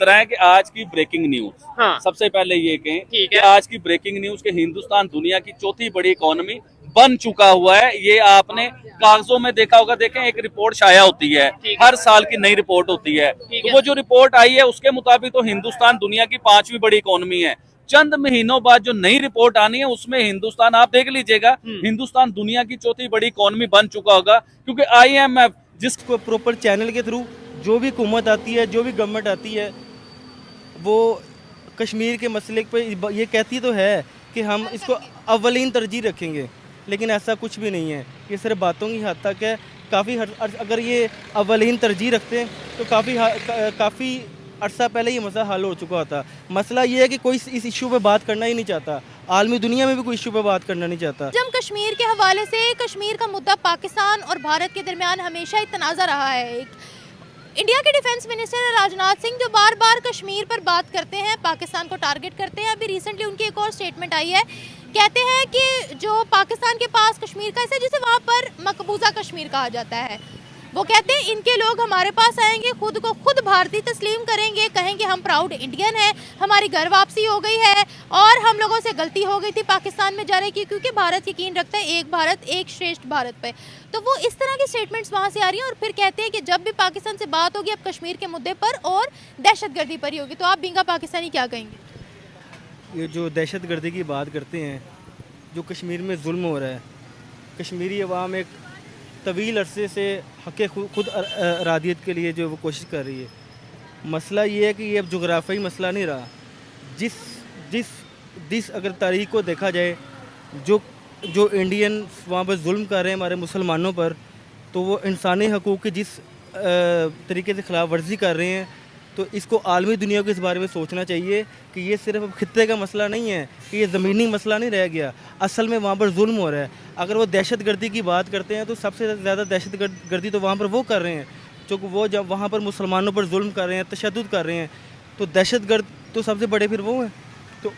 तरह है कि आज की ब्रेकिंग न्यूज, हाँ। सबसे पहले ये कहें ठीक कि है। आज की ब्रेकिंग न्यूज के हिंदुस्तान दुनिया की चौथी बड़ी इकोनॉमी बन चुका हुआ है। ये आपने कागजों में देखा होगा, देखें एक रिपोर्ट शाया होती है, हर साल की नई रिपोर्ट होती है। तो वो जो रिपोर्ट आई है उसके मुताबिक तो हिंदुस्तान दुनिया की 5वीं बड़ी इकोनॉमी है। चंद महीनों बाद जो नई रिपोर्ट आनी है उसमें हिंदुस्तान, आप देख लीजिएगा, हिंदुस्तान दुनिया की चौथी बड़ी इकोनॉमी बन चुका होगा, क्योंकि IMF जिसको प्रॉपर चैनल के थ्रू जो भी हुकूमत आती है, जो भी गवर्नमेंट आती है, वो कश्मीर के मसले पे ये कहती तो है कि हम इसको अव्वलीन तरजीह रखेंगे, लेकिन ऐसा कुछ भी नहीं है। ये सिर्फ बातों की हद तक है। अगर ये अव्वलीन तरजीह रखते हैं तो काफ़ी अरसा पहले ये मसला हल हो चुका होता। मसला ये है कि कोई इस इशू पे बात करना ही नहीं चाहता, आलमी दुनिया में भी कोई इशू पे बात करना नहीं चाहता। जम्मू कश्मीर के हवाले से कश्मीर का मुद्दा पाकिस्तान और भारत के दरमियान हमेशा ही तनाज़ा रहा है। इंडिया के डिफेंस मिनिस्टर राजनाथ सिंह जो बार बार कश्मीर पर बात करते हैं, पाकिस्तान को टारगेट करते हैं। अभी रिसेंटली उनकी एक और स्टेटमेंट आई है, कहते हैं कि जो पाकिस्तान के पास कश्मीर का हिस्सा, जिसे वहाँ पर मकबूजा कश्मीर कहा जाता है, वो कहते हैं इनके लोग हमारे पास आएंगे, खुद को खुद भारतीय तस्लीम करेंगे, कहेंगे हम प्राउड इंडियन हैं, हमारी घर वापसी हो गई है और हम लोगों से गलती हो गई थी पाकिस्तान में जाने की, क्योंकि भारत यकीन रखता है एक भारत एक श्रेष्ठ भारत पे। तो वो इस तरह की स्टेटमेंट्स वहाँ से आ रही हैं और फिर कहते हैं कि जब भी पाकिस्तान से बात होगी अब कश्मीर के मुद्दे पर और दहशतगर्दी पर ही होगी। तो आप बिंगा पाकिस्तानी क्या कहेंगे? ये जो दहशतगर्दी की बात करते हैं, जो कश्मीर में जुल्म हो रहा है, कश्मीरी अवाम एक तवील अरसे से हक़ खुद अरादियत के लिए जो वो कोशिश कर रही है। मसला ये है कि ये अब जोग्राफी मसला नहीं रहा। जिस अगर तारीख को देखा जाए, जो इंडियन वहाँ पर जुल्म कर रहे हैं हमारे मुसलमानों पर, तो वो इंसानी हकूक़ की जिस तरीके से खिलाफ वर्जी कर रहे हैं, तो इसको आलमी दुनिया को इस बारे में सोचना चाहिए कि ये सिर्फ खित्ते का मसला नहीं है, कि ये ज़मीनी मसला नहीं रह गया, असल में वहाँ पर जुल्म हो रहा है। अगर वो दहशतगर्दी की बात करते हैं तो सबसे ज़्यादा दहशतगर्दी तो वहाँ पर वो कर रहे हैं जो वो जब वहाँ पर मुसलमानों पर जुल्म कर रहे हैं, तशद्दुद कर रहे हैं, तो दहशतगर्द तो सबसे बड़े फिर वो हैं। तो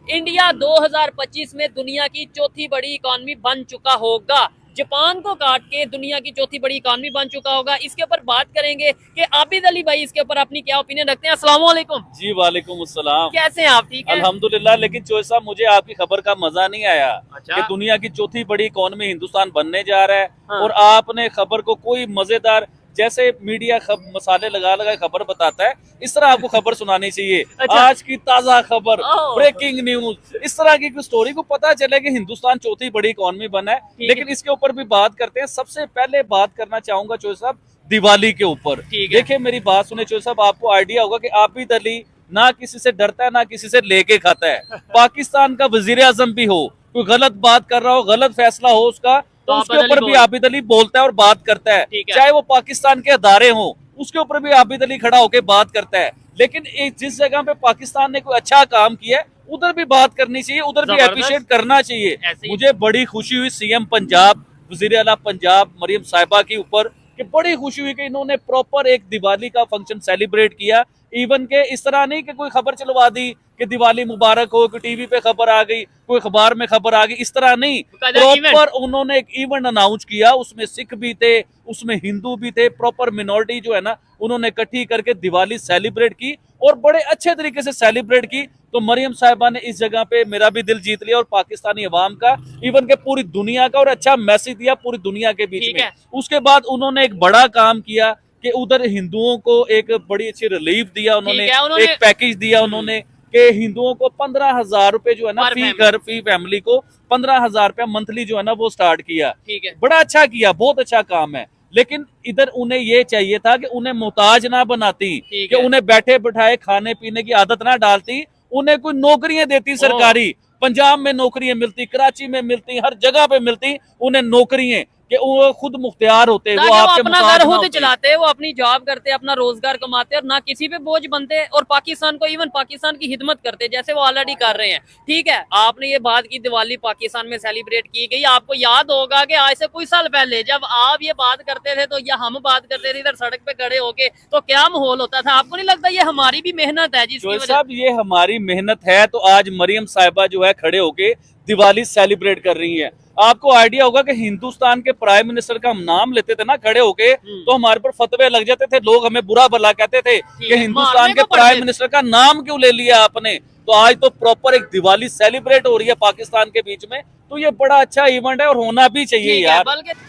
इंडिया 2025 में दुनिया की चौथी बड़ी इकोनॉमी बन चुका होगा, जापान को काट के दुनिया की चौथी बड़ी इकोनॉमी बन चुका होगा। इसके ऊपर बात करेंगे कि आबिद अली भाई इसके ऊपर अपनी क्या ओपिनियन रखते हैं। अस्सलाम वालेकुम। जी वालेकुम अस्सलाम। कैसे हैं आप? ठीक है अल्हम्दुलिल्लाह। लेकिन चोई साहब, मुझे आपकी खबर का मजा नहीं आया कि दुनिया की चौथी बड़ी इकोनॉमी हिंदुस्तान बनने जा रहा है। हाँ। और आपने खबर को कोई मजेदार, जैसे मीडिया मसाले लगा लगा खबर बताता है, इस तरह आपको खबर सुनानी चाहिए। अच्छा। आज की ताजा खबर, ब्रेकिंग न्यूज, इस तरह की स्टोरी को पता चले कि हिंदुस्तान चौथी बड़ी इकोनॉमी बना है। लेकिन इसके ऊपर भी बात करते हैं। सबसे पहले बात करना चाहूंगा चोई साहब दिवाली के ऊपर। देखिए मेरी बात सुने चोई साहब, आपको आइडिया होगा कि आबिद अली ना किसी से डरता है ना किसी से लेके खाता है। पाकिस्तान का वजीर आजम भी हो, कोई गलत बात कर रहा हो, गलत फैसला हो उसका, तो उसके ऊपर भी आबिद अली बोलता है और बात करता है। चाहे वो पाकिस्तान के अदारे हो, उसके ऊपर भी आबिद अली खड़ा होकर बात करता है। लेकिन जिस जगह पे पाकिस्तान ने कोई अच्छा काम किया है उधर भी बात करनी चाहिए, उधर भी अप्रिशिएट करना चाहिए। मुझे बड़ी खुशी हुई सीएम पंजाब, वजीर आला पंजाब मरियम साहिबा के ऊपर, कि बड़ी खुशी हुई कि इन्होंने प्रॉपर एक दिवाली का फंक्शन सेलिब्रेट किया। इवन के इस तरह नहीं कि कोई खबर चलवा दी कि दिवाली मुबारक हो, कि टीवी पे खबर आ गई, कोई अखबार में खबर आ गई, इस तरह नहीं। प्रॉपर उन्होंने एक इवेंट अनाउंस किया, उसमें सिख भी थे, उसमें हिंदू भी थे, प्रॉपर मिनॉरिटी जो है ना उन्होंने इकट्ठी करके दिवाली सेलिब्रेट की और बड़े अच्छे तरीके से सेलिब्रेट की। तो मरियम साहिबा ने इस जगह पे मेरा भी दिल जीत लिया और पाकिस्तानी अवाम का, इवन के पूरी दुनिया का, और अच्छा मैसेज दिया पूरी दुनिया के बीच में। उसके बाद उन्होंने एक बड़ा काम किया कि उधर हिंदुओं को एक बड़ी अच्छी रिलीफ दिया, उन्होंने एक पैकेज दिया उन्होंने कि हिंदुओं को 15,000 रुपए जो है ना फी घर, फी फैमिली को 15,000 रुपया मंथली जो है ना वो स्टार्ट किया। बड़ा अच्छा किया, बहुत अच्छा काम है। लेकिन इधर उन्हें ये चाहिए था कि उन्हें मोहताज ना बनाती, कि उन्हें बैठे बैठाए खाने पीने की आदत ना डालती, उन्हें कोई नौकरियां देती सरकारी। पंजाब में नौकरियां मिलती, कराची में मिलती, हर जगह पे मिलती उन्हें नौकरियां, कि वो खुद मुख्तियार होते, वो आपके अपना घर खुद चलाते, वो अपनी जॉब करते, अपना रोजगार कमाते और ना किसी पे बोझ बनते और पाकिस्तान को, इवन पाकिस्तान की हिदमत करते जैसे वो ऑलरेडी कर रहे हैं। ठीक है, आपने ये बात की दिवाली पाकिस्तान में सेलिब्रेट की गई। आपको याद होगा कि आज से कुछ साल पहले जब आप ये बात करते थे तो या हम बात करते थे इधर सड़क पे खड़े होके, तो क्या माहौल होता था? आपको नहीं लगता ये हमारी भी मेहनत है जिसकी वजह? साहब ये हमारी मेहनत है, तो आज मरियम साहिबा जो है खड़े होके दिवाली सेलिब्रेट कर रही है। आपको आइडिया होगा कि हिंदुस्तान के प्राइम मिनिस्टर का हम नाम लेते थे ना खड़े होके, तो हमारे पर फतवे लग जाते थे, लोग हमें बुरा भला कहते थे कि हिंदुस्तान के प्राइम मिनिस्टर का नाम क्यों ले लिया आपने। तो आज तो प्रॉपर एक दिवाली सेलिब्रेट हो रही है पाकिस्तान के बीच में, तो ये बड़ा अच्छा इवेंट है और होना भी चाहिए यार।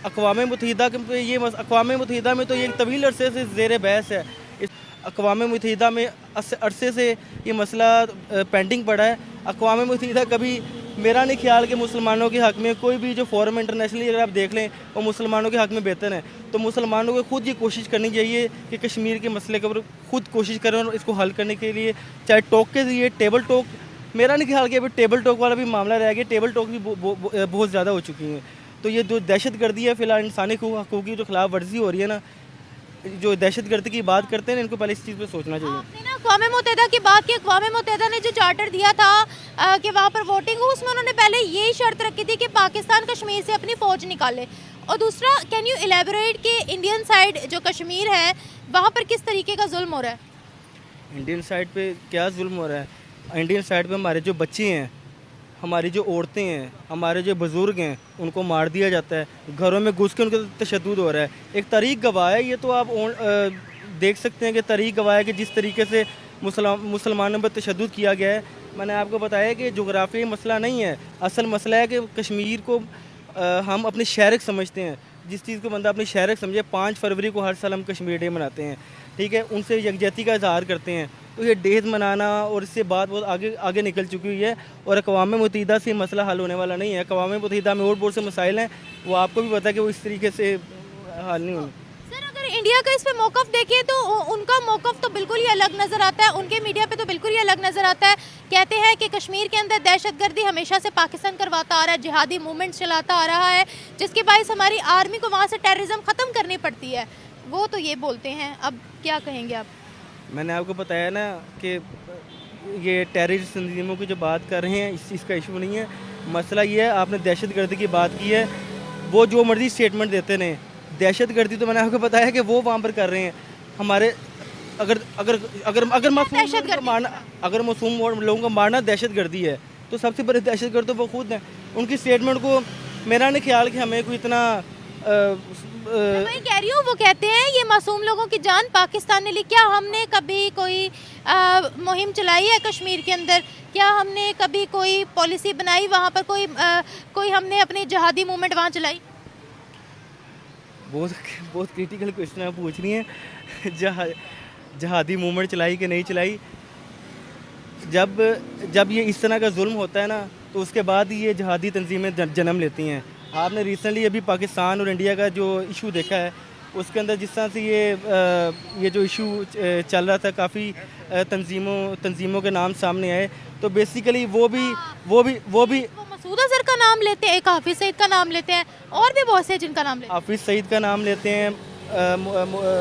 अक़वाम मुत्तहिदा के ये अक़वाम मुत्तहिदा में तो ये तवील अरसे से ज़ेर बहस है। इस अक़वाम मुत्तहिदा में अरसे से ये मसला पेंडिंग पड़ा है। अक़वाम मुत्तहिदा कभी, मेरा नहीं ख्याल कि मुसलमानों के हक़ में कोई भी जो फोरम इंटरनेशनली अगर आप देख लें वो मुसलमानों के हक़ में बेहतर है। तो मुसलमानों को खुद ये कोशिश करनी चाहिए कि कश्मीर के मसले के ऊपर खुद कोशिश करें और इसको हल करने के लिए, चाहे टॉक के ज़रिए, टेबल टॉक, मेरा नहीं ख्याल कि अभी टेबल टॉक वाला भी मामला रह गया, टेबल टॉक भी बहुत ज़्यादा हो चुकी हैं। तो ये जो दहशतगर्दी है, फ़िलहाल इंसानी हकूक़ की जो खिलाफ वर्जी हो रही है ना, जो दहशतगर्दी की बात करते हैं, इनको पहले इस चीज़ पे सोचना चाहिए। आपने ना अक़वाम मुत्तहिदा की बात की, अक़वाम मुत्तहिदा ने जो चार्टर दिया था कि वहाँ पर वोटिंग हो, उसमें उन्होंने पहले यही शर्त रखी थी कि पाकिस्तान कश्मीर से अपनी फ़ौज निकाले। और दूसरा, कैन यू एलेबोरेट कि इंडियन साइड जो कश्मीर है वहाँ पर किस तरीके का जुल्म हो रहा है? इंडियन साइड पे क्या जुल्म हो रहा है? इंडियन साइड पे हमारे जो बच्चे हैं, हमारी जो औरतें हैं, हमारे जो बुज़ुर्ग हैं, उनको मार दिया जाता है, घरों में घुस के उनका तशद्दुद हो रहा है। एक तारीख गवाह है, ये तो आप देख सकते हैं कि तारीख गवाह है कि जिस तरीके से मुसलमानों पर तशद्दुद किया गया है। मैंने आपको बताया कि जोग्राफी मसला नहीं है, असल मसला है कि कश्मीर को हम अपने शहरक समझते हैं। जिस चीज़ को बंदा अपनी शहरक समझे, 5 फरवरी को हर साल हम कश्मीर डे मनाते हैं, ठीक है, उनसे यकजहती का इजहार करते हैं। तो ये डेज मनाना और इससे बात बहुत आगे निकल चुकी हुई है और अक़वाम मुत्तहिदा से मसला हल होने वाला नहीं है। अक़वाम मुत्तहिदा में और बहुत से मसाइल हैं, वो आपको भी पता है कि वो इस तरीके से हल नहीं होने। सर, अगर इंडिया का इस पे मौक़िफ़ देखें तो उनका मौक़िफ़ तो बिल्कुल ही अलग नज़र आता है, उनके मीडिया पे तो बिल्कुल ही अलग नज़र आता है। कहते हैं कि कश्मीर के अंदर दहशतगर्दी हमेशा से पाकिस्तान करवाता आ रहा है, जिहादी मूवमेंट चलाता आ रहा है, जिसके बायस हमारी आर्मी को वहाँ से टेररिज्म ख़त्म करनी पड़ती है। वो तो ये बोलते हैं, अब क्या कहेंगे आप? मैंने आपको बताया ना कि ये टेररिस्ट तंजीमों की जो बात कर रहे हैं, इसका इशू नहीं है। मसला ये है, आपने दहशतगर्दी की बात की है, वो जो मर्जी स्टेटमेंट देते रहें, दहशतगर्दी तो मैंने आपको बताया कि वो वहाँ पर कर रहे हैं। हमारे अगर अगर अगर अगर मासूम लोगों को मारना, अगर मासूम लोगों को मारना दहशतगर्दी है, तो सबसे बड़ी दहशतगर्द तो वो खुद हैं। उनकी स्टेटमेंट को मेरा नहीं ख्याल कि हमें कोई इतना मैं कह रही हूँ, वो कहते हैं ये मासूम लोगों की जान पाकिस्तान ने ली। क्या हमने कभी कोई मुहिम चलाई है कश्मीर के अंदर? क्या हमने कभी कोई पॉलिसी बनाई वहाँ पर? कोई हमने अपनी जहादी मूवमेंट वहाँ चलाई? बहुत क्रिटिकल क्वेश्चन आप पूछ रही हैं। जहादी मूवमेंट चलाई कि नहीं चलाई? जब ये इस तरह का जुल्म होता है ना, तो उसके बाद ही ये जहादी तंजीमें जन्म लेती हैं। आपने रिसेंटली अभी पाकिस्तान और इंडिया का जो इशू देखा है, उसके अंदर जिस तरह से ये जो इशू चल रहा था, काफ़ी तंजीमों के नाम सामने आए, तो बेसिकली वो भी मसूद अजहर का नाम लेते हैं, एक हाफिज़ सईद का नाम लेते हैं, और भी बहुत से जिनका नाम लेते हैं। हाफिज़ सईद का नाम लेते हैं,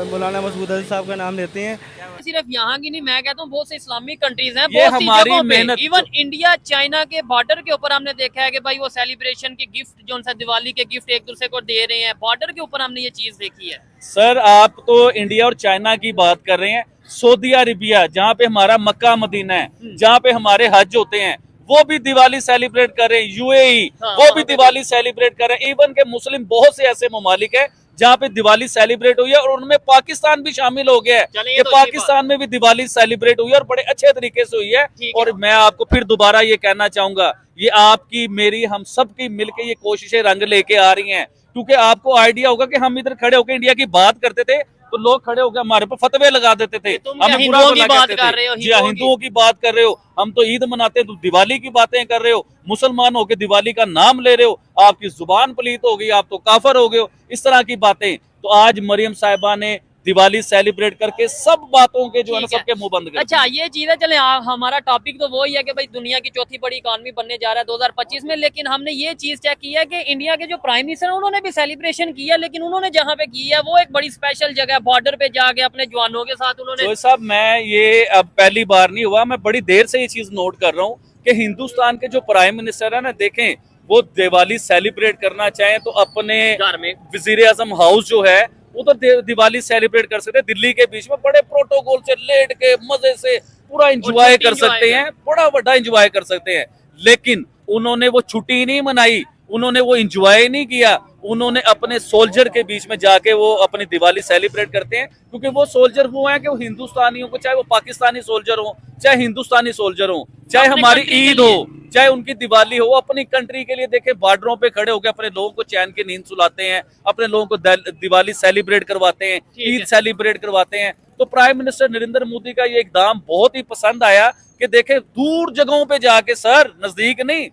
मौलाना मसूद अजहर साहब का नाम लेते हैं। सिर्फ यहाँ की नहीं, मैं कहता हूँ बहुत से इस्लामिक कंट्रीज हैं, ये बहुत सी हमारी जगहों पे, मेहनत इवन इंडिया चाइना के बॉर्डर के ऊपर हमने देखा है कि भाई वो सेलिब्रेशन के गिफ्ट, जो सा दिवाली के गिफ्ट एक दूसरे को दे रहे हैं, बॉर्डर के ऊपर हमने ये चीज देखी है। सर, आप तो इंडिया और चाइना की बात कर रहे हैं। सऊदी अरेबिया, जहाँ पे हमारा मक्का मदीना है, जहाँ पे हमारे हज होते हैं, वो भी दिवाली सेलिब्रेट कर रहे हैं। यूएई, वो भी दिवाली सेलिब्रेट कर रहे हैं। इवन के मुस्लिम बहुत से ऐसे ममालिक है जहाँ पे दिवाली सेलिब्रेट हुई है, और उनमें पाकिस्तान भी शामिल हो गया है कि पाकिस्तान में भी दिवाली सेलिब्रेट हुई है और बड़े अच्छे तरीके से हुई है। और मैं आपको फिर दोबारा ये कहना चाहूंगा, ये आपकी, मेरी, हम सब की मिलकर ये कोशिशें रंग लेके आ रही हैं। क्योंकि आपको आइडिया होगा कि हम इधर खड़े होकर इंडिया की बात करते थे, तो लोग खड़े होकर हमारे पर फतवे लगा देते थे, हमें बुरा भला कहते थे। जी हाँ, हिंदुओं की बात कर रहे हो, हम तो ईद मनाते हैं, तो दिवाली की बातें कर रहे हो, मुसलमान होकर दिवाली का नाम ले रहे हो, आपकी जुबान पलीत हो गई, आप तो काफर हो गए हो, इस तरह की बातें। तो आज मरियम साहिबा ने दिवाली सेलिब्रेट करके सब बातों के जो है ना, सबके मुंह बंद कर। अच्छा, ये चीज है, चले हमारा टॉपिक तो वो ही है कि भाई दुनिया की चौथी बड़ी इकॉनमी बनने जा रहा है 2025 में, लेकिन हमने ये चीज चेक की है कि इंडिया के जो प्राइम मिनिस्टर उन्होंने भी सेलिब्रेशन किया, लेकिन उन्होंने जहाँ पे की है वो एक बड़ी स्पेशल जगह, बॉर्डर पे जाके अपने जवानों के साथ उन्होंने। साहब, मैं ये अब पहली बार नहीं हुआ, मैं बड़ी देर से ये चीज नोट कर रहा हूँ कि हिंदुस्तान के जो प्राइम मिनिस्टर है ना, देखें, वो दिवाली सेलिब्रेट करना चाहें तो अपने घर में वजीर आजम हाउस जो है उधर दिवाली सेलिब्रेट कर सकते हैं। दिल्ली के बीच में बड़े प्रोटोकॉल से लेट के मजे से पूरा एंजॉय कर सकते हैं, बड़ा बड़ा एंजॉय कर सकते हैं। लेकिन उन्होंने वो छुट्टी नहीं मनाई, उन्होंने वो इंजॉय नहीं किया, उन्होंने अपने सोल्जर के बीच में जाके वो अपनी दिवाली सेलिब्रेट करते हैं, क्योंकि वो सोल्जर वो हैं कि वो हिंदुस्तानियों को, चाहे वो पाकिस्तानी सोल्जर हो, चाहे हिंदुस्तानी सोल्जर हो, चाहे हमारी ईद हो, चाहे उनकी दिवाली हो, अपनी कंट्री के लिए देखे बॉर्डरों पे खड़े होकर अपने लोगों को चैन की नींद सुलाते हैं, अपने लोगों को दिवाली सेलिब्रेट करवाते हैं, ईद सेलिब्रेट करवाते हैं। तो प्राइम मिनिस्टर नरेंद्र मोदी का ये इकदाम बहुत ही पसंद आया कि देखे दूर जगहों पे जाके, सर नजदीक नहीं,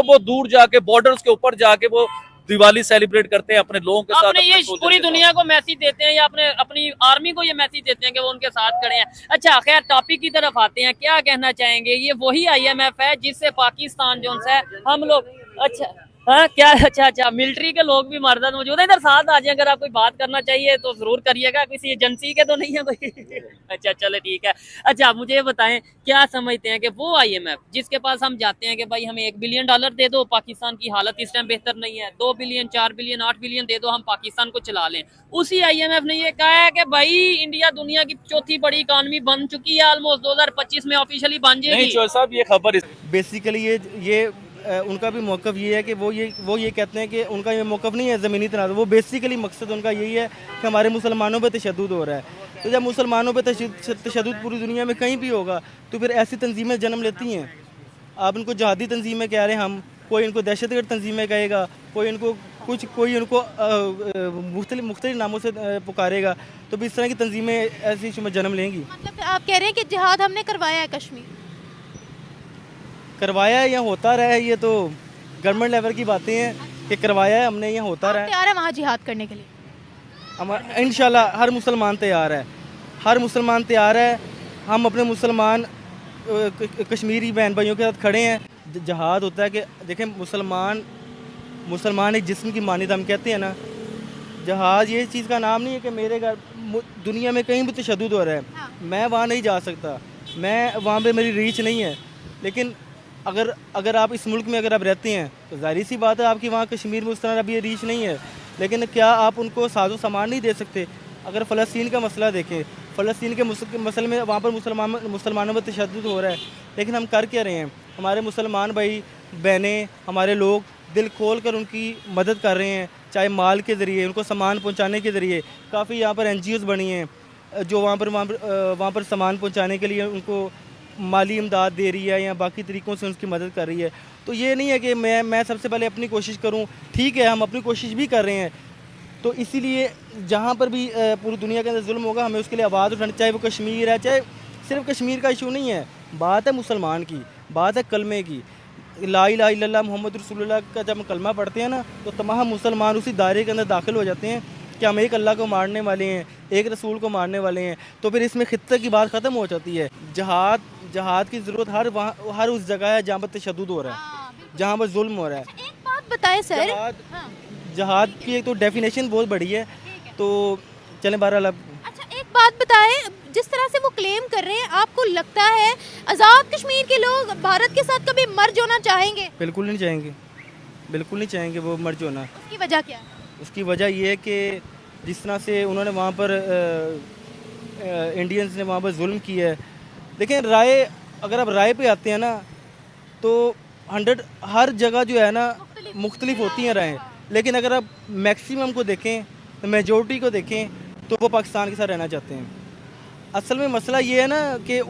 वो दूर जाके बॉर्डर्स के ऊपर जाके वो दिवाली सेलिब्रेट करते हैं अपने लोगों के साथ। अपने ये पूरी दुनिया को मैसेज देते हैं या अपनी आर्मी को ये मैसेज देते हैं कि वो उनके साथ खड़े हैं। अच्छा खैर टॉपिक की तरफ आते हैं, क्या कहना चाहेंगे, ये वही IMF है जिससे पाकिस्तान जो है हम लोग, अच्छा हाँ क्या, अच्छा मिलिट्री के लोग भी मर्द मौजूद है, इधर साथ आ जाए, अगर आप कोई बात करना चाहिए तो जरूर करिएगा, किसी एजेंसी के तो नहीं है कोई अच्छा चलो ठीक है। अच्छा मुझे ये बताएं, क्या समझते हैं कि वो IMF जिसके पास हम जाते हैं कि भाई हमें $1 बिलियन दे दो, पाकिस्तान की हालत इस टाइम बेहतर नहीं है, 2 बिलियन 4 बिलियन 8 बिलियन दे दो, हम पाकिस्तान को चला लें, उसी IMF ने ये कहा है कि भाई इंडिया दुनिया की चौथी बड़ी इकॉनमी बन चुकी है, ऑलमोस्ट 2025 में ऑफिशियली बन जाएगी। नहीं साहब, ये खबर बेसिकली ये उनका भी मौक़िफ़ ये है कि वो ये कहते हैं कि उनका ये मौक़िफ़ नहीं है ज़मीनी तनाज़, वो बेसिकली मकसद उनका यही है कि हमारे मुसलमानों पे तशद्दुद हो रहा है। तो जब मुसलमानों पे तशद्दुद पूरी दुनिया में कहीं भी होगा तो फिर ऐसी तंजीमें जन्म लेती हैं। आप इनको जहादी तंजीमें कह रहे हैं, हम कोई इनको दहशतगर्द तंजीमें कहेगा, कोई इनको मुख्तलिफ नामों से पुकारेगा, तो भी इस तरह की तंजीमें ऐसी जन्म लेंगी। मतलब आप कह रहे हैं कि जिहाद हमने करवाया है, कश्मीर करवाया है या होता रहा है, ये तो गवर्नमेंट लेवल की बातें हैं कि करवाया है हमने, यहाँ होता रहा है। तैयार है वहाँ जिहाद करने के लिए? हम इंशाल्लाह हर मुसलमान तैयार है, हर मुसलमान तैयार है। हम अपने मुसलमान कश्मीरी बहन भाइयों के साथ खड़े हैं। जिहाद होता है कि देखें, मुसलमान एक जिस्म की मानिद हम कहते हैं ना, जिहाद ये चीज़ का नाम नहीं है कि मेरे घर दुनिया में कहीं भी तशद्दुद हो रहा है, मैं वहाँ नहीं जा सकता, मैं वहाँ पे मेरी रीच नहीं है। लेकिन अगर आप इस मुल्क में अगर आप रहते हैं तो जाहिर सी बात है आपकी वहाँ कश्मीर में उस तरह अभी ये रीच नहीं है। लेकिन क्या आप उनको साजो सामान नहीं दे सकते? अगर फ़लस्तीन का मसला देखें, फ़लस्तीन के मसले में वहाँ पर मुसलमानों पर तशद्दुद हो रहा है, लेकिन हम कर क्या रहे हैं? हमारे मुसलमान भाई बहनें, हमारे लोग दिल खोल कर उनकी मदद कर रहे हैं, चाहे माल के ज़रिए, उनको सामान पहुँचाने के ज़रिए। काफ़ी यहाँ पर NGOs बनी हैं जो वहाँ पर सामान पहुँचाने के लिए उनको माली इमदाद दे रही है या बाकी तरीक़ों से उनकी मदद कर रही है। तो ये नहीं है कि मैं सबसे पहले अपनी कोशिश करूं, ठीक है हम अपनी कोशिश भी कर रहे हैं। तो इसीलिए जहां पर भी पूरी दुनिया के अंदर जुल्म होगा, हमें उसके लिए आवाज़ उठानी, चाहे वो कश्मीर है, चाहे सिर्फ कश्मीर का इशू नहीं है, बात है मुसलमान की, बात है कलमे की। ला इलाहा इल्लल्लाह मुहम्मद रसूलुल्लाह का जब हम कलमा पढ़ते हैं ना, तो तमाम मुसलमान उसी दायरे के अंदर दाखिल हो जाते हैं कि हम एक अल्लाह को मारने वाले हैं, एक रसूल को मारने वाले हैं। तो फिर इसमें खित्ते की बात ख़त्म हो जाती है। जहाद की ज़रूरत हर उस जगह है जहाँ पर तशद्दुद हो रहा है, जहाँ पर जुल्म हो रहा है। एक बात बताएं सर, जहाद की एक तो डेफिनेशन बहुत बड़ी है, तो चलें बहरहाल। अच्छा एक बात बताएं, जिस तरह से वो क्लेम कर रहे हैं, आपको लगता है आज़ाद कश्मीर के लोग भारत के साथ कभी मर्ज होना चाहेंगे? बिल्कुल नहीं चाहेंगे, बिल्कुल नहीं चाहेंगे वो मर्ज होना। उसकी वजह क्या है? उसकी वजह ये है कि जिस तरह से उन्होंने वहाँ पर इंडियंस ने वहाँ पर जुल्म किया है। देखें, अगर आप राय पे आते हैं ना, तो हर जगह जो है ना मुख्तलिफ होती हैं राय, लेकिन अगर आप मैक्सिमम को देखें, तो मेजॉरिटी को देखें, तो वो पाकिस्तान के साथ रहना चाहते हैं। असल में मसला ये है ना कि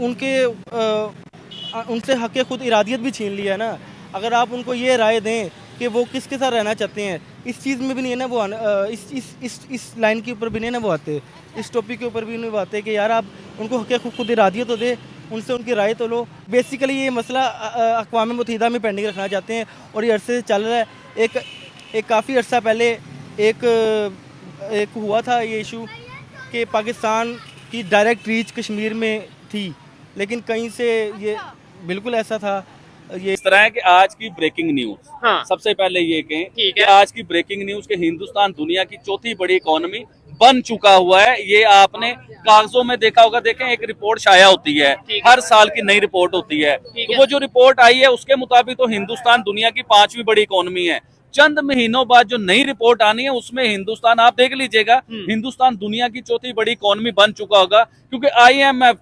उनसे हक़ खुद इरादियत भी छीन लिया है ना। अगर आप उनको ये राय दें कि वो किसके साथ रहना चाहते हैं, इस चीज़ में भी नहीं है ना वो, इस लाइन के ऊपर भी नहीं है ना वो आते, इस टॉपिक के ऊपर भी नहीं आते कि यार आप उनको हक़ खुद इरादियत तो दे, उनसे उनकी राय तो लो। बेसिकली ये मसला अक़वाम मुत्तहिदा में पेंडिंग रखना चाहते हैं और ये अरसे से चल रहा है। एक काफ़ी अर्सा पहले एक हुआ था ये इशू कि पाकिस्तान की डायरेक्ट रीच कश्मीर में थी, लेकिन कहीं से ये बिल्कुल ऐसा था। ये इस तरह है कि आज की ब्रेकिंग न्यूज, हाँ। सबसे पहले ये कहें कि आज की ब्रेकिंग न्यूज के हिंदुस्तान दुनिया की चौथी बड़ी इकोनॉमी बन चुका हुआ है। ये आपने कागजों में देखा होगा, देखें एक रिपोर्ट शाया होती है, हर साल की नई रिपोर्ट होती है। तो वो जो रिपोर्ट आई है उसके मुताबिक तो हिंदुस्तान दुनिया की 5वीं बड़ी इकोनॉमी है। चंद महीनों बाद जो नई रिपोर्ट आनी है उसमें हिंदुस्तान, आप देख लीजिएगा, हिंदुस्तान दुनिया की चौथी बड़ी इकोनॉमी बन चुका होगा, क्योंकि IMF